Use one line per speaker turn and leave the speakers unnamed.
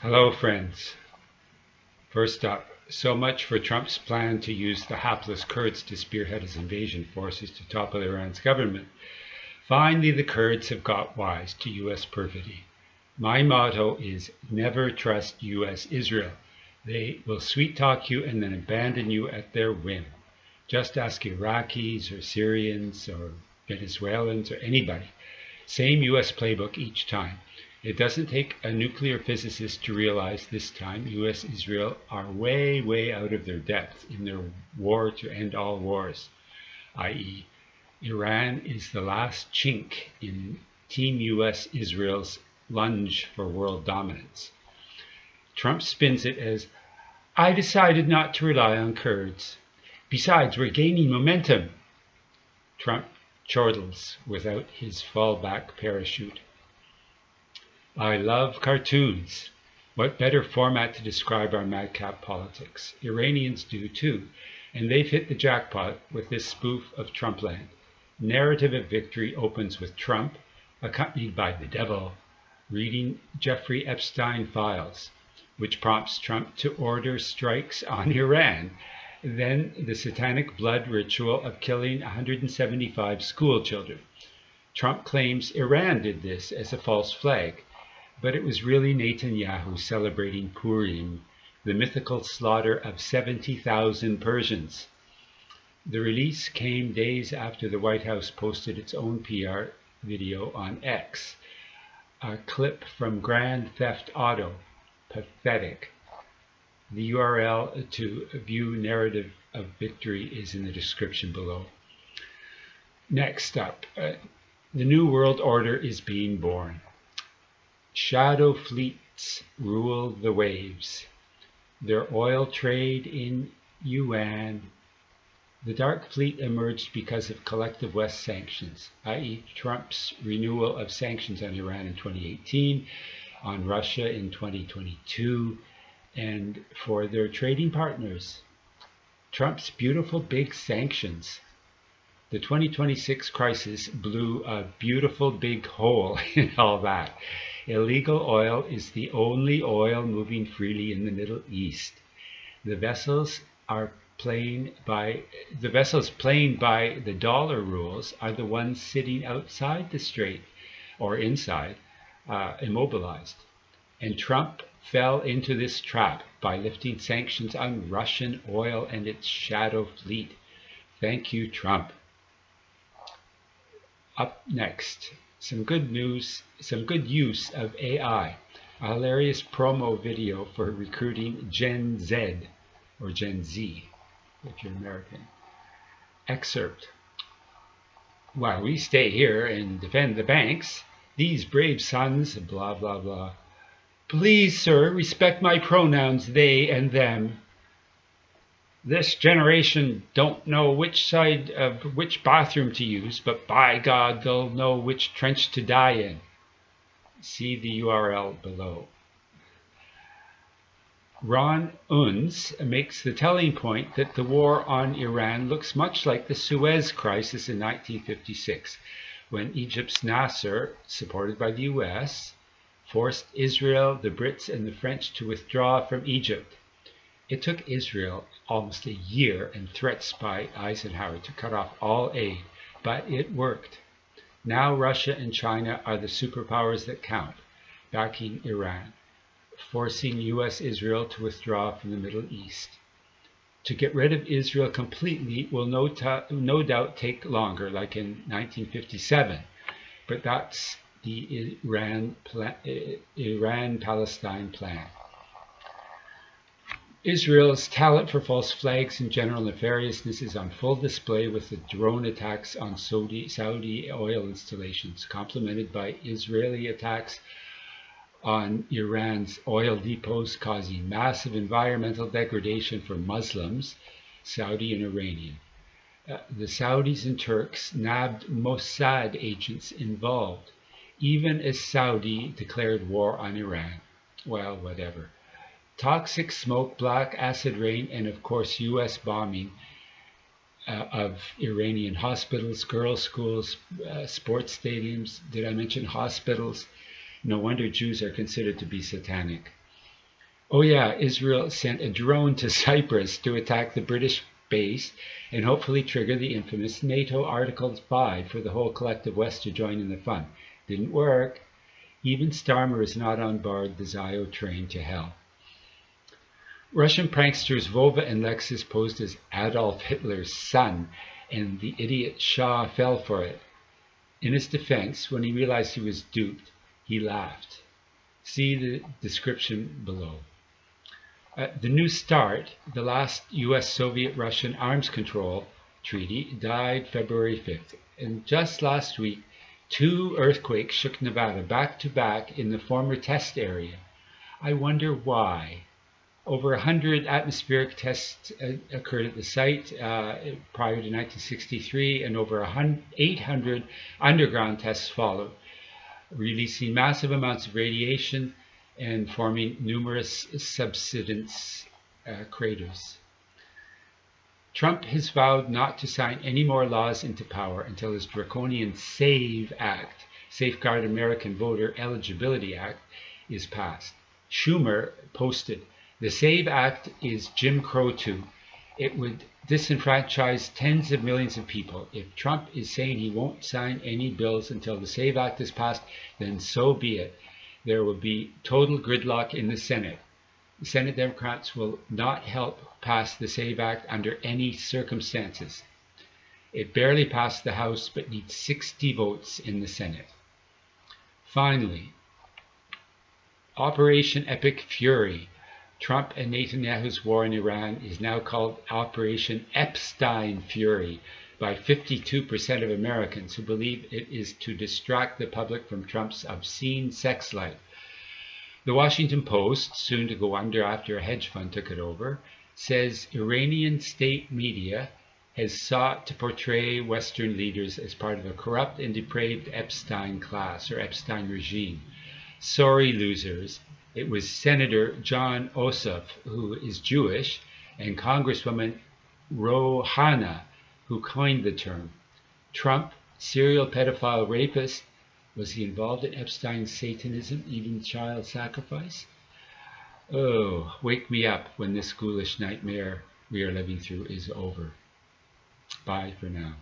Hello, friends. First up, so much for Trump's plan to use the hapless Kurds to spearhead his invasion forces to topple Iran's government. Finally, the Kurds have got wise to U.S. perfidy. My motto is never trust U.S. Israel. They will sweet-talk you and then abandon you at their whim. Just ask Iraqis or Syrians or Venezuelans or anybody. Same U.S. playbook each time. It doesn't take a nuclear physicist to realize this time U.S.-Israel are way, way out of their depth in their war to end all wars, i.e. Iran is the last chink in Team U.S.-Israel's lunge for world dominance. Trump spins it as, I decided not to rely on Kurds. Besides, we're gaining momentum. Trump chortles without his fallback parachute. I love cartoons. What better format to describe our madcap politics? Iranians do too, and they've hit the jackpot with this spoof of Trumpland. Narrative of victory opens with Trump, accompanied by the devil, reading Jeffrey Epstein files, which prompts Trump to order strikes on Iran. Then the satanic blood ritual of killing 175 school children. Trump claims Iran did this as a false flag, but it was really Netanyahu celebrating Purim, the mythical slaughter of 70,000 Persians. The release came days after the White House posted its own PR video on X, a clip from Grand Theft Auto. Pathetic. The URL to view narrative of victory is in the description below. Next up, the New World Order is being born. Shadow fleets rule the waves. Their oil trade in yuan. The dark fleet emerged because of collective West sanctions, i.e. Trump's renewal of sanctions on Iran in 2018, on Russia in 2022, and for their trading partners. Trump's beautiful big sanctions. The 2026 crisis blew a beautiful big hole in all that. Illegal oil is the only oil moving freely in the Middle East. The vessels playing by the dollar rules are the ones sitting outside the strait or inside, immobilized. And Trump fell into this trap by lifting sanctions on Russian oil and its shadow fleet. Thank you, Trump. Up next, some good news, some good use of AI. A hilarious promo video for recruiting Gen Z, or Gen Z, if you're American. Excerpt. While we stay here and defend the banks, these brave sons, blah, blah, blah. Please, sir, respect my pronouns, they and them. This generation don't know which side of which bathroom to use, but by God, they'll know which trench to die in. See the URL below. Ron Unz makes the telling point that the war on Iran looks much like the Suez crisis in 1956, when Egypt's Nasser, supported by the US, forced Israel, the Brits, and the French to withdraw from Egypt. It took Israel almost a year and threats by Eisenhower to cut off all aid, but it worked. Now Russia and China are the superpowers that count, backing Iran, forcing US-Israel to withdraw from the Middle East. To get rid of Israel completely will no doubt take longer, like in 1957, but that's the Iran-Palestine plan. Israel's talent for false flags and general nefariousness is on full display with the drone attacks on Saudi oil installations, complemented by Israeli attacks on Iran's oil depots, causing massive environmental degradation for Muslims, Saudi and Iranian. The Saudis and Turks nabbed Mossad agents involved, even as Saudi declared war on Iran. Well, whatever. Toxic smoke, black acid rain, and of course US bombing of Iranian hospitals, girls' schools, sports stadiums. Did I mention hospitals? No wonder Jews are considered to be satanic. Oh yeah, Israel sent a drone to Cyprus to attack the British base and hopefully trigger the infamous NATO Article 5 for the whole collective West to join in the fun. Didn't work. Even Starmer is not on board the Zio train to hell. Russian pranksters Vova and Lexus posed as Adolf Hitler's son, and the idiot Shah fell for it. In his defense, when he realized he was duped, he laughed. See the description below. The New START, the last US-Soviet-Russian arms control treaty, died February 5th. And just last week, 2 earthquakes shook Nevada back to back in the former test area. I wonder why. Over 100 atmospheric tests occurred at the site prior to 1963, and over 800 underground tests followed, releasing massive amounts of radiation and forming numerous subsidence craters. Trump has vowed not to sign any more laws into power until his draconian SAVE Act, Safeguard American Voter Eligibility Act, is passed. Schumer posted, "The SAVE Act is Jim Crow too. It would disenfranchise tens of millions of people. If Trump is saying he won't sign any bills until the SAVE Act is passed, then so be it. There will be total gridlock in the Senate. The Senate Democrats will not help pass the SAVE Act under any circumstances. It barely passed the House but needs 60 votes in the Senate." Finally, Operation Epic Fury. Trump and Netanyahu's war in Iran is now called Operation Epstein Fury by 52% of Americans, who believe it is to distract the public from Trump's obscene sex life. The Washington Post, soon to go under after a hedge fund took it over, says Iranian state media has sought to portray Western leaders as part of a corrupt and depraved Epstein class or Epstein regime. Sorry, losers. It was Senator John Ossoff, who is Jewish, and Congresswoman Rouhana who coined the term. Trump, serial pedophile rapist, was he involved in Epstein's Satanism, even child sacrifice? Oh, wake me up when this ghoulish nightmare we are living through is over. Bye for now.